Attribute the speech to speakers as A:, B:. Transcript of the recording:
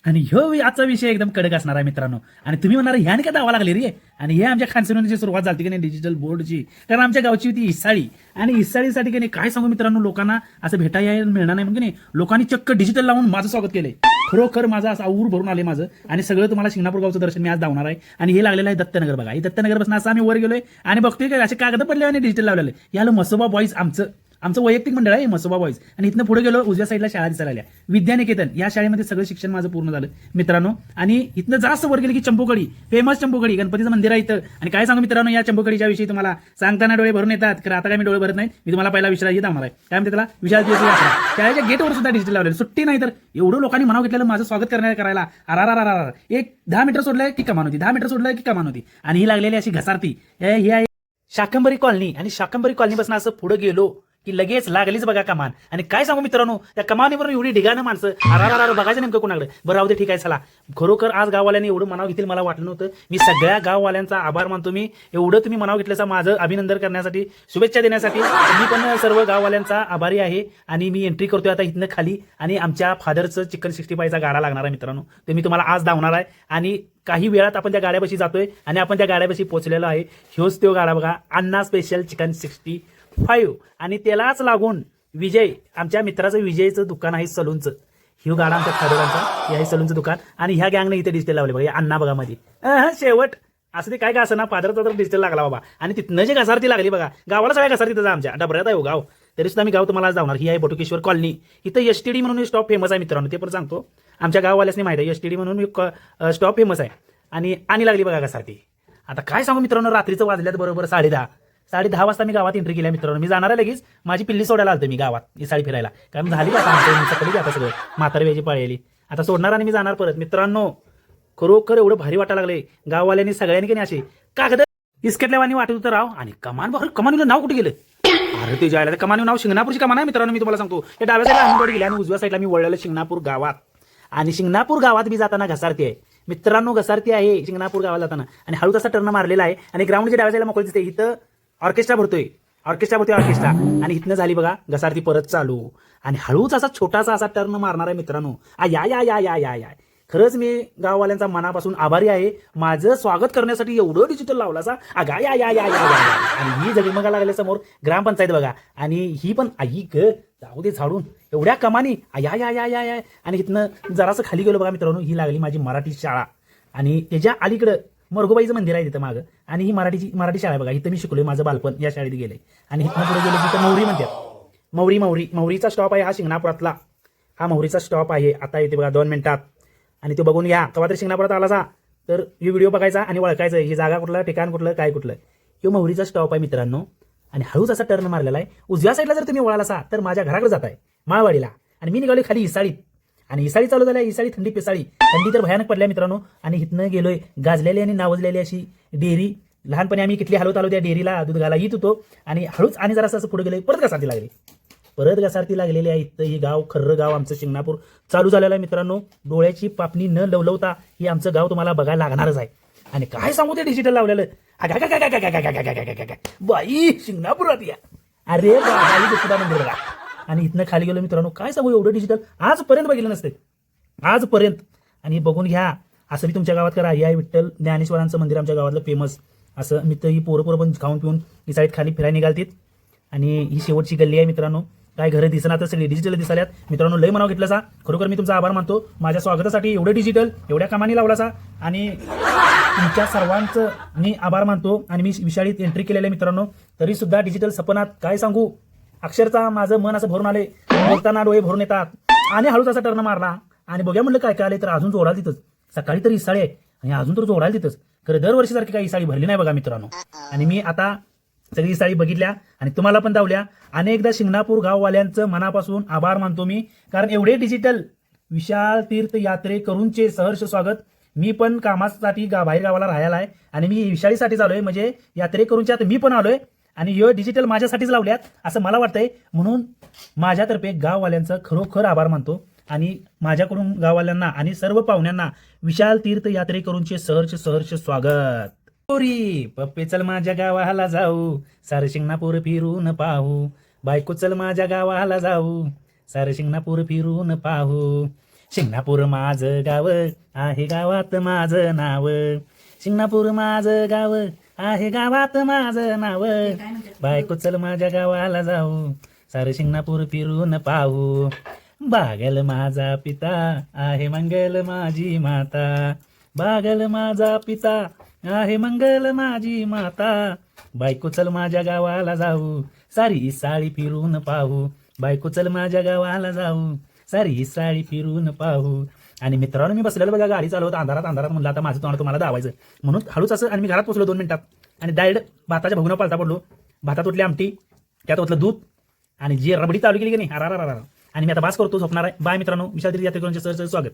A: आणि ह्यो आजचा विषय एकदम कडक असणार आहे मित्रांनो. आणि तुम्ही म्हणणार ह्याने काय दावा लागले रे. आणि हे आमच्या खानसनची सुरुवात झाली की नाही डिजिटल बोर्डची. कारण आमच्या गावची होती इसाळी. आणि इसाळीसाठी की नाही काय सांगू मित्रांनो, लोकांना असं भेटायला मिळणार नाही म्हणजे नाही, लोकांनी चक्क डिजिटल लावून माझं स्वागत केलंय. खरोखर माझं असं ऊर भरून आले माझं. आणि सगळं तुम्हाला शिंगणापूर गावचं दर्शन मी आज दावणार आहे. आणि हे लागलेलं आहे दत्तनगर बघा. हे दत्तनगर पासून असं आम्ही वर गेलोय आणि बघतोय काय असे कागद पडले आणि डिजिटल लावलेले. याला मसोबा बॉईज आमचं आमचं वैयक्तिक मंडळ आहे मसोबा बॉईज. आणि इथनं पुढे गेलो उजव्या साईडला शाळा दिसायला आल्या विद्यानिकेतन. या शाळेमध्ये सगळं शिक्षण माझं पूर्ण झालं मित्रांनो. आणि इथनं जास्त वर गेले की चंपोकडी, फेमस चंपोकडी गणपतीचं मंदिर आहे इथं. आणि काय सांगू मित्रांनो, या चंपोकडीच्या विषयी तुम्हाला सांगताना डोळे भरून येतात. कारण आता काय मी डोळे भरत नाही. मी तुम्हाला पहिला विषय येत आहे काय म्हणते त्याला विषयाची यात्रा. शाळेच्या गेटवर सुद्धा डिजिटल लावलेलं, सुट्टी नाही तर एवढं लोकांनी मनाव घेतलेलं माझं स्वागत करायला. अरारारारा एक 10 मीटर सोडलंय की कमान होती, 10 मीटर सोडलंय की कमान होती. आणि ही लागलेली अशी घसारती. ही आहे शाकंबरी कॉलनी. आणि शाकंबरी कॉलनीपासून असं पुढे गेलो की लगेच लागलीच बघा कमान. आणि काय सांगू मित्रांनो, त्या कमानीवर एवढी ढिगाणं माणसं अरारारा बघायचं नेमकं कोणाकडे. बरं राहू दे ठीक आहे चला. खरोखर आज गाववाल्यांनी एवढं मनाव घेतील मला वाटलं नव्हतं. मी सगळ्या गाववाल्यांचा आभार मानतो. मी एवढं तुम्ही मनाव घेतल्याचं माझं अभिनंदन करण्यासाठी, शुभेच्छा देण्यासाठी मी पण सर्व गाववाल्यांचा आभारी आहे. आणि मी एंट्री करतोय आता इथनं खाली. आणि आमच्या फादरचं चिकन 65चा गाडा लागणार आहे मित्रांनो. ते मी तुम्हाला आज धावणार आहे. आणि काही वेळात आपण त्या गाड्यापाशी जातोय आणि आपण त्या गाड्यापाशी पोहोचलेलो आहे. ह्योच तो गाडा बघा, अण्णा स्पेशल चिकन 65. आणि त्यालाच लागून विजय, आमच्या मित्राचं विजयचं दुकान आहे सलूनचं. ह्यो गाडा आमच्या फादरांचा, हे आहे सलूनचं दुकान. आणि ह्या गँगने इथे डिजिटल लावले बघा, अण्णा बघा मध्ये शेवट असं ते काय का असं ना, फादरचा तर डिजिटल लागला बाबा. आणि तिथनं जे घसारती लागली बघा, गावाला सगळ्या घसारती तिथं आमच्या डबऱ्यात आहे हो गाव. तरी सुद्धा मी गाव तुम्हाला जाणार. ही आहे बटुकेश्वर कॉलनी. इथं एसटीडी म्हणून स्टॉप फेमस आहे मित्रांनो. ते पण सांगतो, आमच्या गाववाल्यासनी माहिती आहे एसटीडी म्हणून स्टॉप फेमस आहे. आणि लागली बघा घसारती. आता काय सांगू मित्रांनो, रात्रीचं वाजल्यात बरोबर 10:30 वाजता मी गावात एंट्री केल्या मित्रांनो. मी जाणार आहे लगेच, माझी पिल्ली सोडायला आलतो मी गावात ही साडी फिरायला. कारण झाली आता सकाळी आता सगळं म्हातारी वेळची पाळी आता सोडणार आणि मी जाणार परत मित्रांनो. खरोखर एवढं भारी वाटायला लागले. गाववाल्यांनी सगळ्यांनी की नाही असे कागद इस्केटल्यावानी वाटत होतं राव. आणि कमानीला नाव कुठे गेलं. अरे ते जायला कमानी नाव शिंगणापूरची कमान आहे मित्रांनो. मी तुम्हाला सांगतो, हे डाव्या साईडला आंबेडवाडी गेल्या आणि उजव्या साईडला मी वळलेलं शिंगणापूर गावात. आणि शिंगणापूर गावात मी जाताना घसारती आहे मित्रांनो, घसारती आहे शिंगणापूर गावाला जाताना. आणि हळूच असा टर्न मारलेला आहे. आणि ग्राउंडच्या डाव्या साईडला मोकळी दिसते. इथं ऑर्केस्ट्रा भरतोय. आणि इथनं झाली बघा घसारती परत चालू. आणि हळूच असा छोटासा असा टर्न मारणार आहे मित्रांनो. या खरंच मी गाववाल्यांचा मनापासून आभारी आहे. माझं स्वागत करण्यासाठी एवढं डिजिटल लावला सा. आणि ही जगमगा लागल्या समोर ग्रामपंचायत बघा. आणि ही पण आई ग जाऊ दे झाडून एवढ्या कमानी. आणि इथनं जरासं खाली गेलो बघा मित्रांनो, ही लागली माझी मराठी शाळा. आणि त्याच्या अलीकडं मरगोबाईचं मंदिर आहे तिथं मागं. आणि ही मराठी शाळा आहे बघा. इथं मी शिकलोय, माझं बालपण या शाळेत गेलंय. आणि इथनं पुढे गेलं तिथं मौरी म्हणतात. मौरीचा स्टॉप आहे हा शिंगणापुरातला. हा मौरीचा स्टॉप आहे. आता येते बघा 2 मिनिटात. आणि तो बघून घ्या. कवा तरी शिंगणापुरात आला सा तर ही व्हिडिओ बघायचा आणि ओळखायचं ही जागा कुठलं, ठिकाण कुठलं, काय कुठलं. ह्यो मौरीचा स्टॉप आहे मित्रांनो. आणि हळूच असा टर्न मारलेला आहे. उजव्या साईडला जर तुम्ही वळाला सा तर माझ्या घराकडे जात आहे माळवाडीला. आणि मी निघालोय खाली इसाळीत. आणि इसाळी चालू झाल्या. इसाळी थंडी पिसाळी. थंडी तर भयानक पडल्या मित्रांनो. आणि इथनं गेलोय गाजलेली आणि नावजलेली अशी डेअरी. लहानपणी आम्ही किती हलवत आलो त्या डेअरीला दूध घाला येत होतो. आणि हळूच आणि जरासं असं पुढे गेलोय, परत घसारती लागलेली आहे. इथं ही गाव, खर्र गाव आमचं शिंगणापूर चालू झालेलं आहे मित्रांनो. डोळ्याची पापणी न लवलवता ही आमचं गाव तुम्हाला बघायला लागणारच आहे. आणि काय सांगू ते डिजिटल लावलेलं बाई शिंगणापुरात या. अरे मंदिर बघा. आणि इथनं खाली गेलो मित्रांनो, काय सांगू एवढं डिजिटल आजपर्यंत बघितलं नसते आजपर्यंत. आणि बघून घ्या असं मी तुमच्या गावात करा. या विठ्ठल ज्ञानेश्वरांचं मंदिर आमच्या गावातलं फेमस. असं मी तर ही पोरं पण खाऊन पिऊन ही साईड खाली फिरायला निघालतीत. आणि ही शेवटची गल्ली आहे मित्रांनो. काय घरं दिसणार तर सगळी डिजिटल दिसाल्यात मित्रांनो. लय मनाव घेतलं सा. खरोखर मी तुमचा आभार मानतो. माझ्या स्वागतासाठी एवढं डिजिटल एवढ्या कामानी लावला सा. आणि तुमच्या सर्वांचं मी आभार मानतो. आणि मी विशाळीत एंट्री केलेलं आहे मित्रांनो. तरी सुद्धा डिजिटल सपनात काय सांगू, अक्षरशः माझं मन असं भरून आले. बोलताना डोळे भरून येतात. आणि हळूच असा टर्न मारला. आणि बघ्या म्हणलं काय आले तर अजून जोडाल तिथंच. सकाळी तर इसाळी आहे आणि अजून तर जोडाल तिथंच. खरं दरवर्षीसारखी काही इसाळी भरली नाही बघा मित्रांनो. आणि मी आता सगळी साडी बघितल्या आणि तुम्हाला पण दावल्या. अनेकदा शिंगणापूर गाववाल्यांचं मनापासून आभार मानतो मी. कारण एवढे डिजिटल विशाल तीर्थ यात्रेकरूंचे सहर्ष स्वागत. मी पण कामासाठी बाहेर गावाला राहायला आहे. आणि मी विशाळीसाठी आलोय, म्हणजे यात्रेकरूंच्या मी पण आलोय. आणि हे डिजिटल माझ्यासाठीच लावल्यात असं मला वाटतंय. म्हणून माझ्यातर्फे गाववाल्यांचं खरोखर आभार मानतो. आणि माझ्याकडून गाववाल्यांना आणि सर्व पाहुण्यांना विशाल तीर्थ यात्रेकरूंचे सहर्ष स्वागत. पोरी पप्पे चल माझ्या गावाला जाऊ, सारं शिंगणापूर फिरून पाहू. बायको चल माझ्या गावाला जाऊ, सारं शिंगणापूर फिरून पाहू. शिंगणापूर माझं गाव आहे गावात माझं नाव, शिंगणापूर माझं गाव आहे गावात माझं नाव, बायको चल माझ्या गावाला जाऊ, सारं शिंगणापूर फिरून पाहू, बागल माझा पिता आहे मंगल माझी माता, बागल माझा पिता आहे मंगल माझी माता, बायको चल माझ्या गावाला जाऊ, सारी साडी फिरून पाहू, बायको चल माझ्या गावाला जाऊ, सारी साडी फिरून पाहू. आणि मित्रांनो मी बसलेलं बघा गाडी चालवत अंधारात म्हणलं आता माझं तोंड तुम्हाला दावायचं म्हणून हळूच असं, आणि मी घरात पोचलो 2 मिनिटात आणि डायरेक्ट भाताच्या भगुना पालता पडलो. भातात उठली आमटी, त्यात ओतलं दूध आणि जी रबडी चालू केली की नाही, अरा आणि मी आता बास करतो, झोपणार आहे. बाय मित्रांनो, विशाल यात्रेकरांचे सर स्वागत.